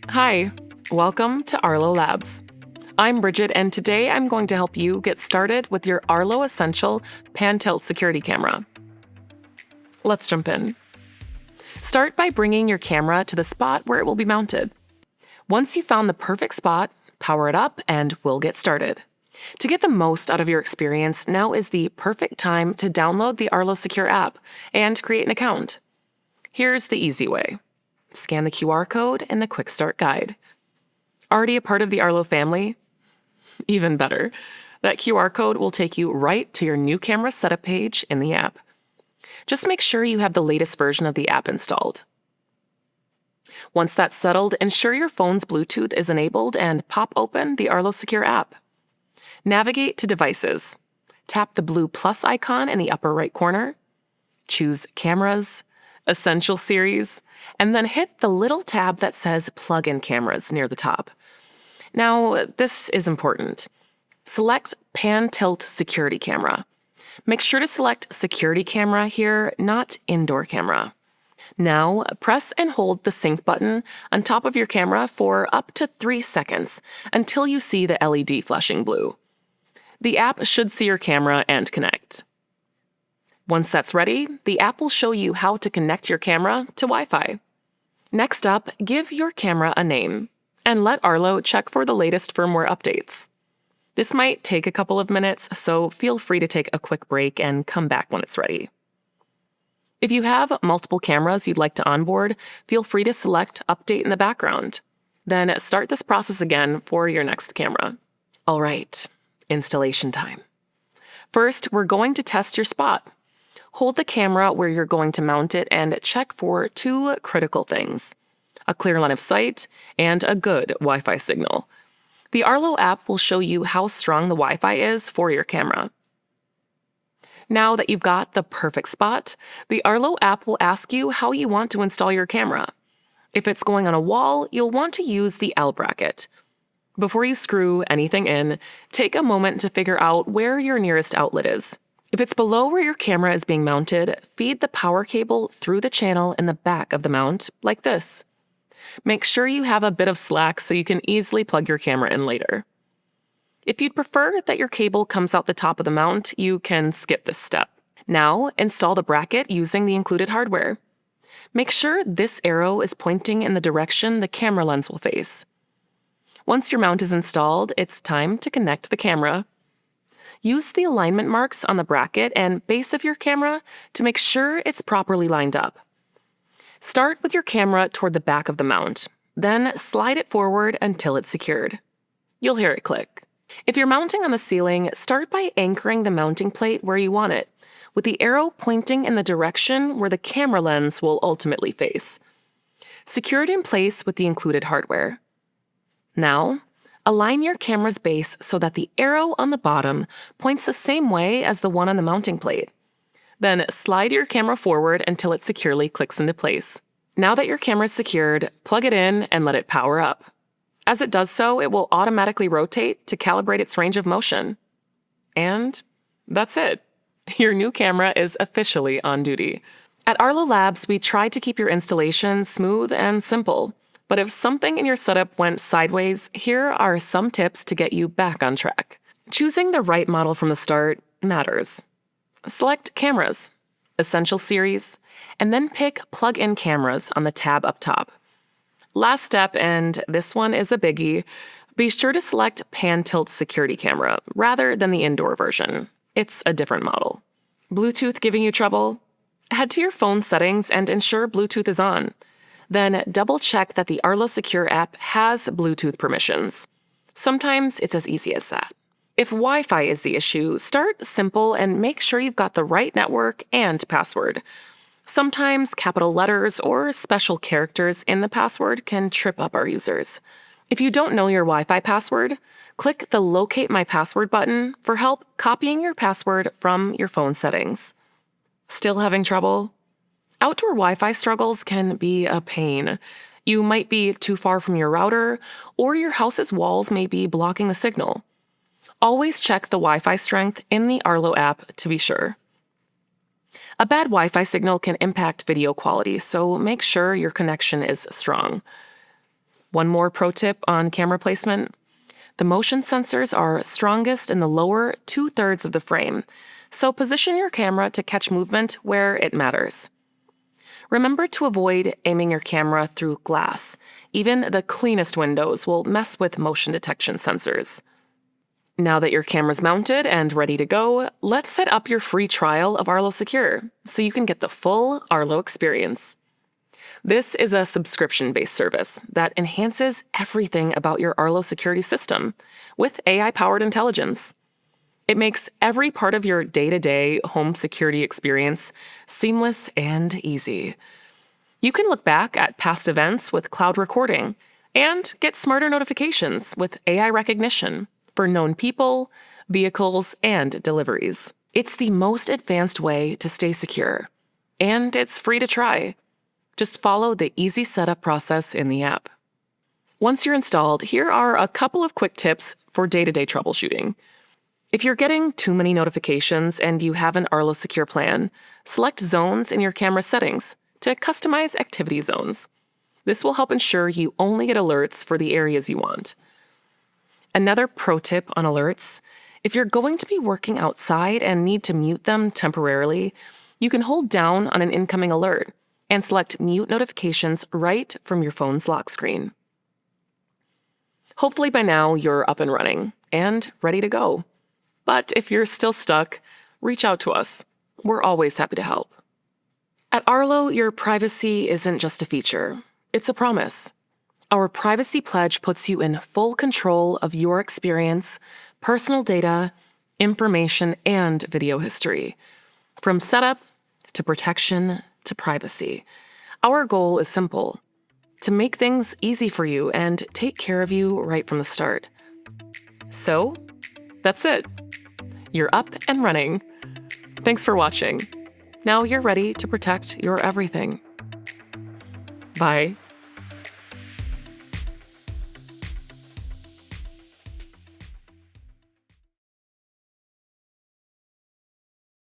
Hi, welcome to Arlo Labs. I'm Bridget, and today I'm going to help you get started with your Arlo Essential Pan-Tilt Security Camera. Let's jump in. Start by bringing your camera to the spot where it will be mounted. Once you've found the perfect spot, power it up and we'll get started. To get the most out of your experience, now is the perfect time to download the Arlo Secure app and create an account. Here's the easy way. Scan the QR code in the Quick Start Guide. Already a part of the Arlo family? Even better. That QR code will take you right to your new camera setup page in the app. Just make sure you have the latest version of the app installed. Once that's settled, ensure your phone's Bluetooth is enabled and pop open the Arlo Secure app. Navigate to Devices. Tap the blue plus icon in the upper right corner. Choose Cameras, Essential Series, and then hit the little tab that says Plug-in Cameras near the top. Now, this is important. Select Pan-Tilt Security Camera. Make sure to select Security Camera here, not Indoor Camera. Now, press and hold the sync button on top of your camera for up to 3 seconds until you see the LED flashing blue. The app should see your camera and connect. Once that's ready, the app will show you how to connect your camera to Wi-Fi. Next up, give your camera a name and let Arlo check for the latest firmware updates. This might take a couple of minutes, so feel free to take a quick break and come back when it's ready. If you have multiple cameras you'd like to onboard, feel free to select Update in the background. Then start this process again for your next camera. All right, installation time. First, we're going to test your spot. Hold the camera where you're going to mount it and check for 2 critical things: a clear line of sight and a good Wi-Fi signal. The Arlo app will show you how strong the Wi-Fi is for your camera. Now that you've got the perfect spot, the Arlo app will ask you how you want to install your camera. If it's going on a wall, you'll want to use the L bracket. Before you screw anything in, take a moment to figure out where your nearest outlet is. If it's below where your camera is being mounted, feed the power cable through the channel in the back of the mount, like this. Make sure you have a bit of slack so you can easily plug your camera in later. If you'd prefer that your cable comes out the top of the mount, you can skip this step. Now, install the bracket using the included hardware. Make sure this arrow is pointing in the direction the camera lens will face. Once your mount is installed, it's time to connect the camera. Use the alignment marks on the bracket and base of your camera to make sure it's properly lined up. Start with your camera toward the back of the mount, then slide it forward until it's secured. You'll hear it click. If you're mounting on the ceiling, start by anchoring the mounting plate where you want it, with the arrow pointing in the direction where the camera lens will ultimately face. Secure it in place with the included hardware. Now, align your camera's base so that the arrow on the bottom points the same way as the one on the mounting plate. Then slide your camera forward until it securely clicks into place. Now that your camera is secured, plug it in and let it power up. As it does so, it will automatically rotate to calibrate its range of motion. And that's it. Your new camera is officially on duty. At Arlo Labs, we try to keep your installation smooth and simple. But if something in your setup went sideways, here are some tips to get you back on track. Choosing the right model from the start matters. Select Cameras, Essential Series, and then pick Plug-in Cameras on the tab up top. Last step, and this one is a biggie, be sure to select Pan-Tilt Security Camera rather than the indoor version. It's a different model. Bluetooth giving you trouble? Head to your phone settings and ensure Bluetooth is on. Then double-check that the Arlo Secure app has Bluetooth permissions. Sometimes it's as easy as that. If Wi-Fi is the issue, start simple and make sure you've got the right network and password. Sometimes capital letters or special characters in the password can trip up our users. If you don't know your Wi-Fi password, click the Locate My Password button for help copying your password from your phone settings. Still having trouble? Outdoor Wi-Fi struggles can be a pain. You might be too far from your router, or your house's walls may be blocking the signal. Always check the Wi-Fi strength in the Arlo app to be sure. A bad Wi-Fi signal can impact video quality, so make sure your connection is strong. One more pro tip on camera placement. The motion sensors are strongest in the lower 2/3 of the frame, so position your camera to catch movement where it matters. Remember to avoid aiming your camera through glass. Even the cleanest windows will mess with motion detection sensors. Now that your camera's mounted and ready to go, let's set up your free trial of Arlo Secure so you can get the full Arlo experience. This is a subscription-based service that enhances everything about your Arlo security system with AI-powered intelligence. It makes every part of your day-to-day home security experience seamless and easy. You can look back at past events with cloud recording and get smarter notifications with AI recognition for known people, vehicles, and deliveries. It's the most advanced way to stay secure, and it's free to try. Just follow the easy setup process in the app. Once you're installed, here are a couple of quick tips for day-to-day troubleshooting. If you're getting too many notifications and you have an Arlo Secure plan, select zones in your camera settings to customize activity zones. This will help ensure you only get alerts for the areas you want. Another pro tip on alerts: if you're going to be working outside and need to mute them temporarily, you can hold down on an incoming alert and select mute notifications right from your phone's lock screen. Hopefully by now you're up and running and ready to go. But if you're still stuck, reach out to us. We're always happy to help. At Arlo, your privacy isn't just a feature, it's a promise. Our privacy pledge puts you in full control of your experience, personal data, information, and video history. From setup to protection to privacy. Our goal is simple: to make things easy for you and take care of you right from the start. So, that's it. You're up and running. Thanks for watching. Now you're ready to protect your everything. Bye.